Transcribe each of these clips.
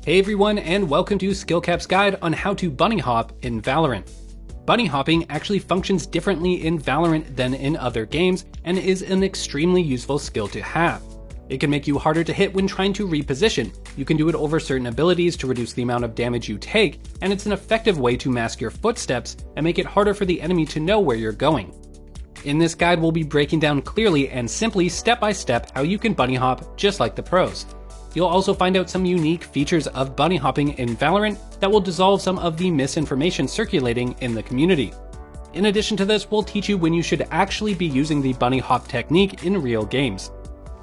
Hey everyone, and welcome to Skillcap's guide on how to bunny hop in Valorant. Bunny hopping actually functions differently in Valorant than in other games and is an extremely useful skill to have. It can make you harder to hit when trying to reposition. You can do it over certain abilities to reduce the amount of damage you take, and it's an effective way to mask your footsteps and make it harder for the enemy to know where you're going. In this guide, we'll be breaking down clearly and simply step by step how you can bunny hop just like the pros. You'll also find out some unique features of bunny hopping in Valorant that will dissolve some of the misinformation circulating in the community. In addition to this, we'll teach you when you should actually be using the bunny hop technique in real games.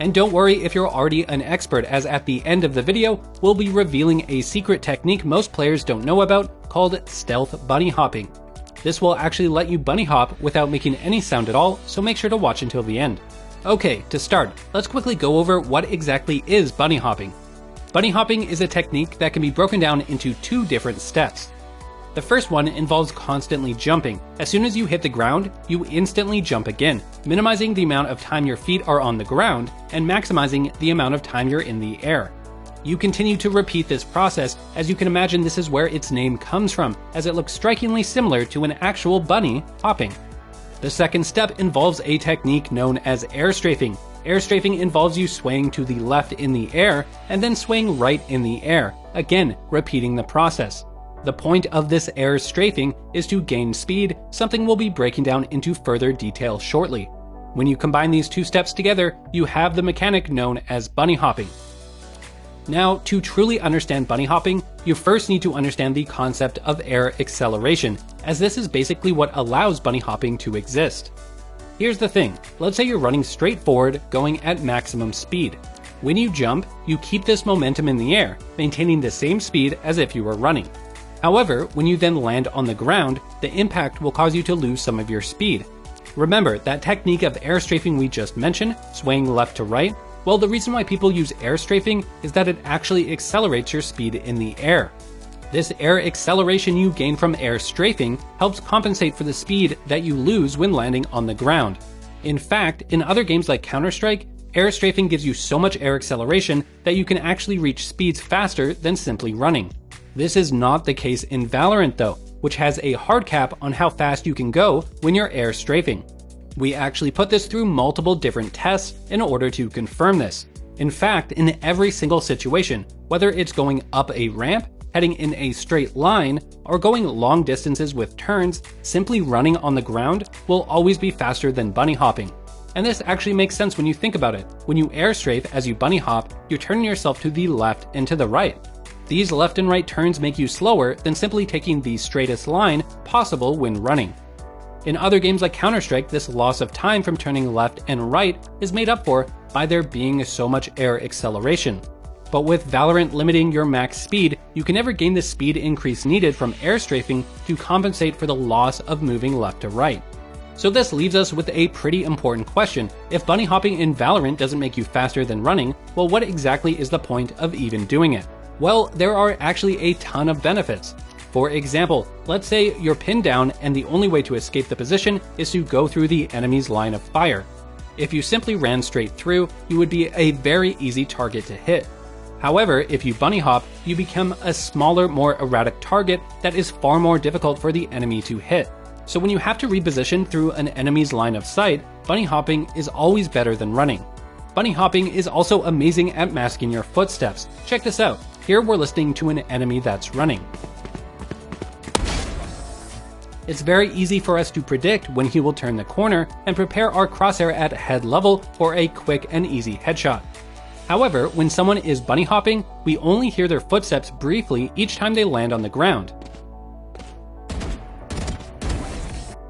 And don't worry if you're already an expert, as at the end of the video, we'll be revealing a secret technique most players don't know about called stealth bunny hopping. This will actually let you bunny hop without making any sound at all, so make sure to watch until the end. Okay, to start, let's quickly go over what exactly is bunny hopping. Bunny hopping is a technique that can be broken down into two different steps. The first one involves constantly jumping. As soon as you hit the ground, you instantly jump again, minimizing the amount of time your feet are on the ground and maximizing the amount of time you're in the air. You continue to repeat this process. As you can imagine, this is where its name comes from, as it looks strikingly similar to an actual bunny hopping. The second step involves a technique known as air strafing. Air strafing involves you swaying to the left in the air and then swaying right in the air, again repeating the process. The point of this air strafing is to gain speed, something we'll be breaking down into further detail shortly. When you combine these two steps together, you have the mechanic known as bunny hopping. Now, to truly understand bunny hopping, you first need to understand the concept of air acceleration, as this is basically what allows bunny hopping to exist. Here's the thing, let's say you're running straight forward, going at maximum speed. When you jump, you keep this momentum in the air, maintaining the same speed as if you were running. However, when you then land on the ground, the impact will cause you to lose some of your speed. Remember, that technique of air strafing we just mentioned, swaying left to right? Well, the reason why people use air strafing is that it actually accelerates your speed in the air. This air acceleration you gain from air strafing helps compensate for the speed that you lose when landing on the ground. In fact, in other games like Counter-Strike, air strafing gives you so much air acceleration that you can actually reach speeds faster than simply running. This is not the case in Valorant though, which has a hard cap on how fast you can go when you're air strafing. We actually put this through multiple different tests in order to confirm this. In fact, in every single situation, whether it's going up a ramp, heading in a straight line, or going long distances with turns, simply running on the ground will always be faster than bunny hopping. And this actually makes sense when you think about it. When you air strafe as you bunny hop, you're turning yourself to the left and to the right. These left and right turns make you slower than simply taking the straightest line possible when running. In other games like Counter-Strike, this loss of time from turning left and right is made up for by there being so much air acceleration. But with Valorant limiting your max speed, you can never gain the speed increase needed from air strafing to compensate for the loss of moving left to right. So this leaves us with a pretty important question. If bunny hopping in Valorant doesn't make you faster than running, well, what exactly is the point of even doing it? Well, there are actually a ton of benefits. For example, let's say you're pinned down and the only way to escape the position is to go through the enemy's line of fire. If you simply ran straight through, you would be a very easy target to hit. However, if you bunny hop, you become a smaller, more erratic target that is far more difficult for the enemy to hit. So when you have to reposition through an enemy's line of sight, bunny hopping is always better than running. Bunny hopping is also amazing at masking your footsteps. Check this out. Here we're listening to an enemy that's running. It's very easy for us to predict when he will turn the corner and prepare our crosshair at head level for a quick and easy headshot. However, when someone is bunny hopping, we only hear their footsteps briefly each time they land on the ground.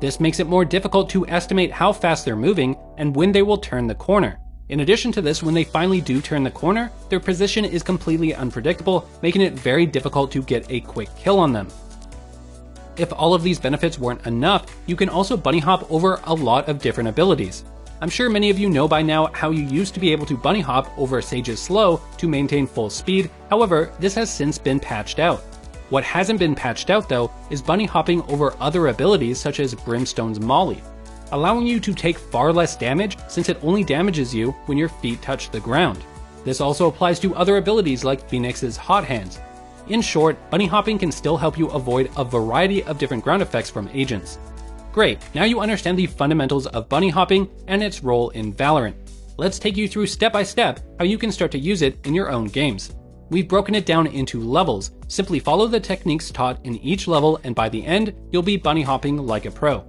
This makes it more difficult to estimate how fast they're moving and when they will turn the corner. In addition to this, when they finally do turn the corner, their position is completely unpredictable, making it very difficult to get a quick kill on them. If all of these benefits weren't enough, you can also bunny hop over a lot of different abilities. I'm sure many of you know by now how you used to be able to bunny hop over Sage's slow to maintain full speed, however, this has since been patched out. What hasn't been patched out though is bunny hopping over other abilities such as Brimstone's Molly, allowing you to take far less damage since it only damages you when your feet touch the ground. This also applies to other abilities like Phoenix's Hot Hands. In short, bunny hopping can still help you avoid a variety of different ground effects from agents. Great, now you understand the fundamentals of bunny hopping and its role in Valorant. Let's take you through step by step how you can start to use it in your own games. We've broken it down into levels. Simply follow the techniques taught in each level and by the end, you'll be bunny hopping like a pro.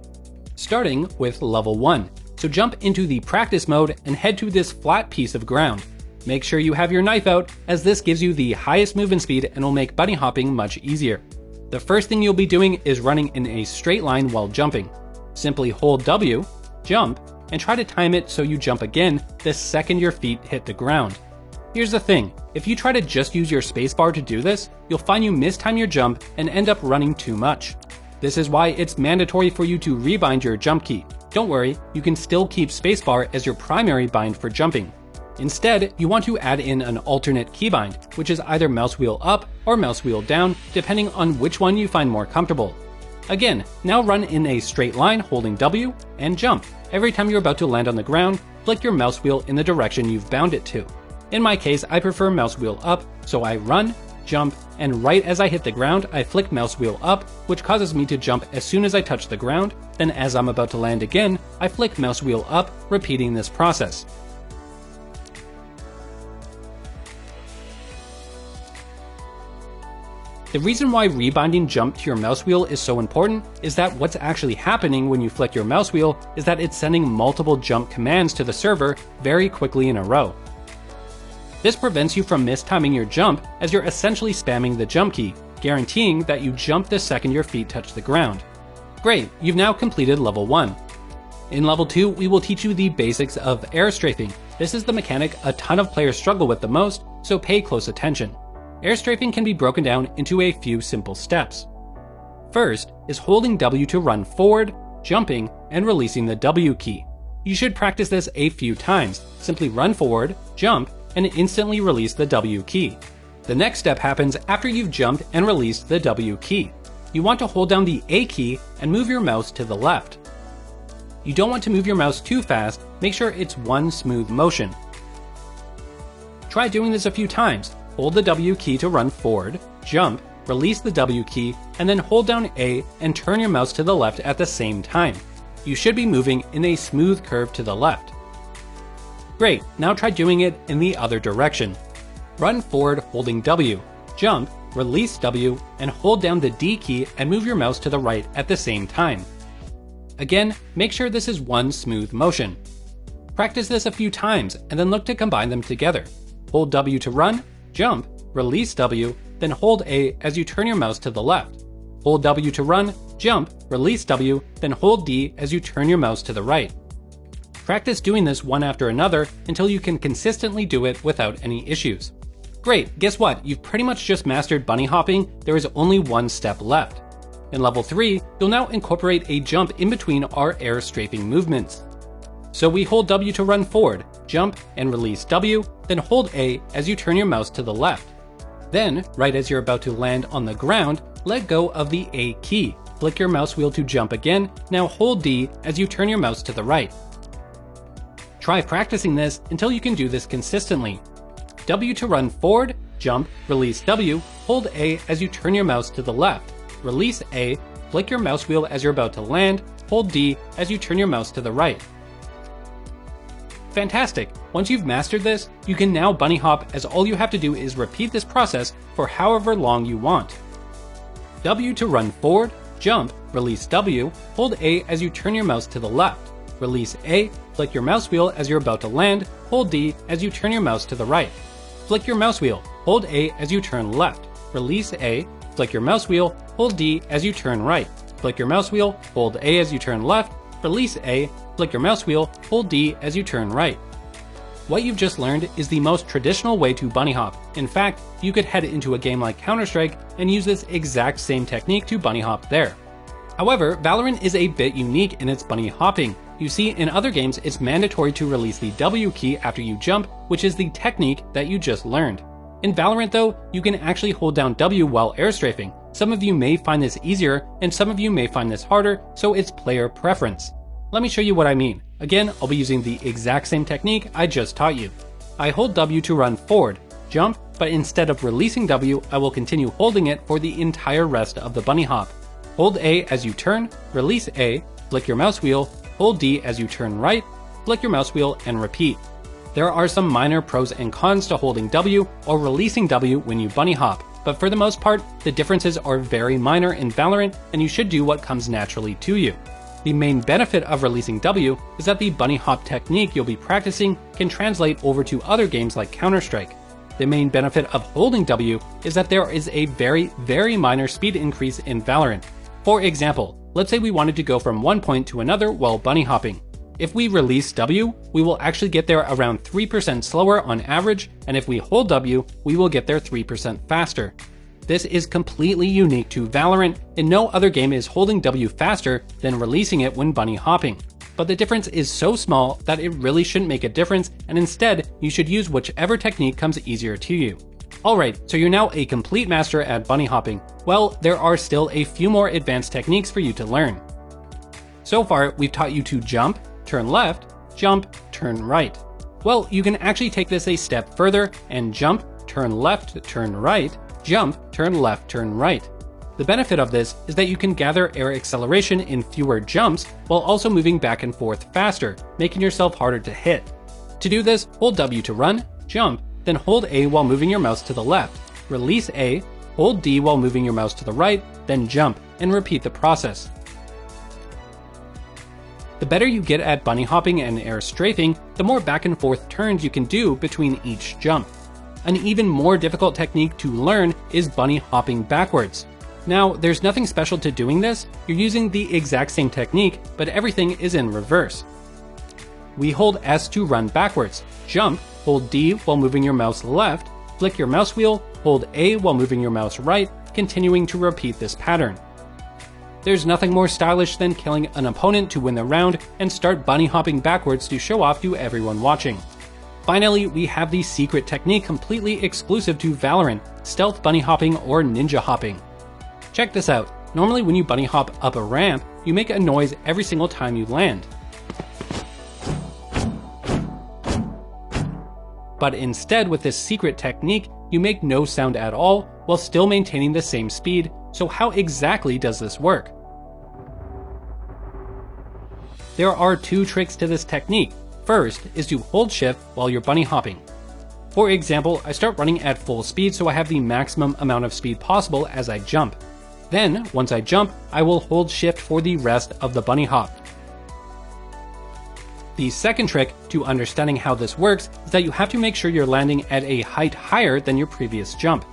Starting with level 1. So jump into the practice mode and head to this flat piece of ground. Make sure you have your knife out, as this gives you the highest movement speed and will make bunny hopping much easier. The first thing you'll be doing is running in a straight line while jumping. Simply hold W, jump, and try to time it so you jump again the second your feet hit the ground. Here's the thing, if you try to just use your spacebar to do this, you'll find you mistime your jump and end up running too much. This is why it's mandatory for you to rebind your jump key. Don't worry, you can still keep spacebar as your primary bind for jumping. Instead, you want to add in an alternate keybind, which is either mouse wheel up or mouse wheel down, depending on which one you find more comfortable. Again, now run in a straight line holding W and jump. Every time you're about to land on the ground, flick your mouse wheel in the direction you've bound it to. In my case, I prefer mouse wheel up, so I run, jump, and right as I hit the ground, I flick mouse wheel up, which causes me to jump as soon as I touch the ground. Then as I'm about to land again, I flick mouse wheel up, repeating this process. The reason why rebinding jump to your mouse wheel is so important is that what's actually happening when you flick your mouse wheel is that it's sending multiple jump commands to the server very quickly in a row. This prevents you from mistiming your jump, as you're essentially spamming the jump key, guaranteeing that you jump the second your feet touch the ground. Great, you've now completed level 1. In level 2, we will teach you the basics of air strafing. This is the mechanic a ton of players struggle with the most, so pay close attention. Air strafing can be broken down into a few simple steps. First is holding W to run forward, jumping, and releasing the W key. You should practice this a few times. Simply run forward, jump, and instantly release the W key. The next step happens after you've jumped and released the W key. You want to hold down the A key and move your mouse to the left. You don't want to move your mouse too fast, make sure it's one smooth motion. Try doing this a few times. Hold the W key to run forward, jump, release the W key, and then hold down A and turn your mouse to the left at the same time. You should be moving in a smooth curve to the left. Great, now try doing it in the other direction. Run forward holding W, jump, release W, and hold down the D key and move your mouse to the right at the same time. Again, make sure this is one smooth motion. Practice this a few times and then look to combine them together. Hold W to run, jump, release W, then hold A as you turn your mouse to the left. Hold W to run, jump, release W, then hold D as you turn your mouse to the right. Practice doing this one after another until you can consistently do it without any issues. Great, guess what? You've pretty much just mastered bunny hopping. There is only one step left. In level 3, you'll now incorporate a jump in between our air strafing movements. So we hold W to run forward, jump, and release W, then hold A as you turn your mouse to the left. Then, right as you're about to land on the ground, let go of the A key. Flick your mouse wheel to jump again, now hold D as you turn your mouse to the right. Try practicing this until you can do this consistently. W to run forward, jump, release W, hold A as you turn your mouse to the left. Release A, flick your mouse wheel as you're about to land, hold D as you turn your mouse to the right. Fantastic! Once you've mastered this, you can now bunny hop, as all you have to do is repeat this process for however long you want. W to run forward, jump, release W, hold A as you turn your mouse to the left. Release A, flick your mouse wheel as you're about to land, hold D as you turn your mouse to the right. Flick your mouse wheel, hold A as you turn left. Release A, flick your mouse wheel, hold D as you turn right. Flick your mouse wheel, hold A as you turn left. Release A, flick your mouse wheel, hold D as you turn right. What you've just learned is the most traditional way to bunny hop. In fact, you could head into a game like Counter-Strike and use this exact same technique to bunny hop there. However, Valorant is a bit unique in its bunny hopping. You see, in other games, it's mandatory to release the W key after you jump, which is the technique that you just learned. In Valorant though, you can actually hold down W while air strafing. Some of you may find this easier, and some of you may find this harder, so it's player preference. Let me show you what I mean. Again, I'll be using the exact same technique I just taught you. I hold W to run forward, jump, but instead of releasing W, I will continue holding it for the entire rest of the bunny hop. Hold A as you turn, release A, flick your mouse wheel, hold D as you turn right, flick your mouse wheel, and repeat. There are some minor pros and cons to holding W or releasing W when you bunny hop, but for the most part, the differences are very minor in Valorant, and you should do what comes naturally to you. The main benefit of releasing W is that the bunny hop technique you'll be practicing can translate over to other games like Counter-Strike. The main benefit of holding W is that there is a very minor speed increase in Valorant. For example, let's say we wanted to go from one point to another while bunny hopping. If we release W, we will actually get there around 3% slower on average, and if we hold W, we will get there 3% faster. This is completely unique to Valorant, and no other game is holding W faster than releasing it when bunny hopping. But the difference is so small that it really shouldn't make a difference, and instead, you should use whichever technique comes easier to you. Alright, so you're now a complete master at bunny hopping. Well, there are still a few more advanced techniques for you to learn. So far, we've taught you to jump, turn left, jump, turn right. Well, you can actually take this a step further and jump, turn left, turn right, jump, turn left, turn right. The benefit of this is that you can gather air acceleration in fewer jumps while also moving back and forth faster, making yourself harder to hit. To do this, hold W to run, jump, then hold A while moving your mouse to the left, release A, hold D while moving your mouse to the right, then jump, and repeat the process. The better you get at bunny hopping and air strafing, the more back and forth turns you can do between each jump. An even more difficult technique to learn is bunny hopping backwards. Now, there's nothing special to doing this, you're using the exact same technique, but everything is in reverse. We hold S to run backwards, jump, hold D while moving your mouse left, flick your mouse wheel, hold A while moving your mouse right, continuing to repeat this pattern. There's nothing more stylish than killing an opponent to win the round and start bunny hopping backwards to show off to everyone watching. Finally, we have the secret technique completely exclusive to Valorant, stealth bunny hopping or ninja hopping. Check this out. Normally when you bunny hop up a ramp, you make a noise every single time you land. But instead, with this secret technique, you make no sound at all while still maintaining the same speed. So how exactly does this work? There are two tricks to this technique. First is to hold shift while you're bunny hopping. For example, I start running at full speed so I have the maximum amount of speed possible as I jump. Then, once I jump, I will hold shift for the rest of the bunny hop. The second trick to understanding how this works is that you have to make sure you're landing at a height higher than your previous jump.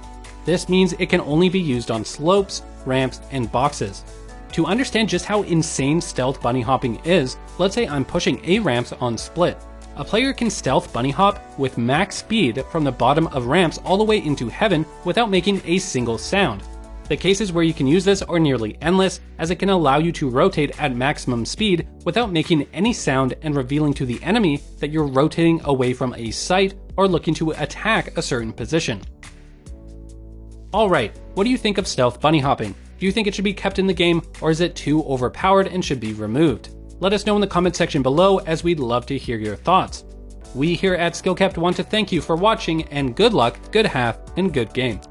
This means it can only be used on slopes, ramps, and boxes. To understand just how insane stealth bunny hopping is, let's say I'm pushing A ramps on split. A player can stealth bunny hop with max speed from the bottom of ramps all the way into heaven without making a single sound. The cases where you can use this are nearly endless, as it can allow you to rotate at maximum speed without making any sound and revealing to the enemy that you're rotating away from a site or looking to attack a certain position. Alright, what do you think of stealth bunny hopping? Do you think it should be kept in the game, or is it too overpowered and should be removed? Let us know in the comment section below, as we'd love to hear your thoughts. We here at SkillCapped want to thank you for watching, and good luck, good half, and good game.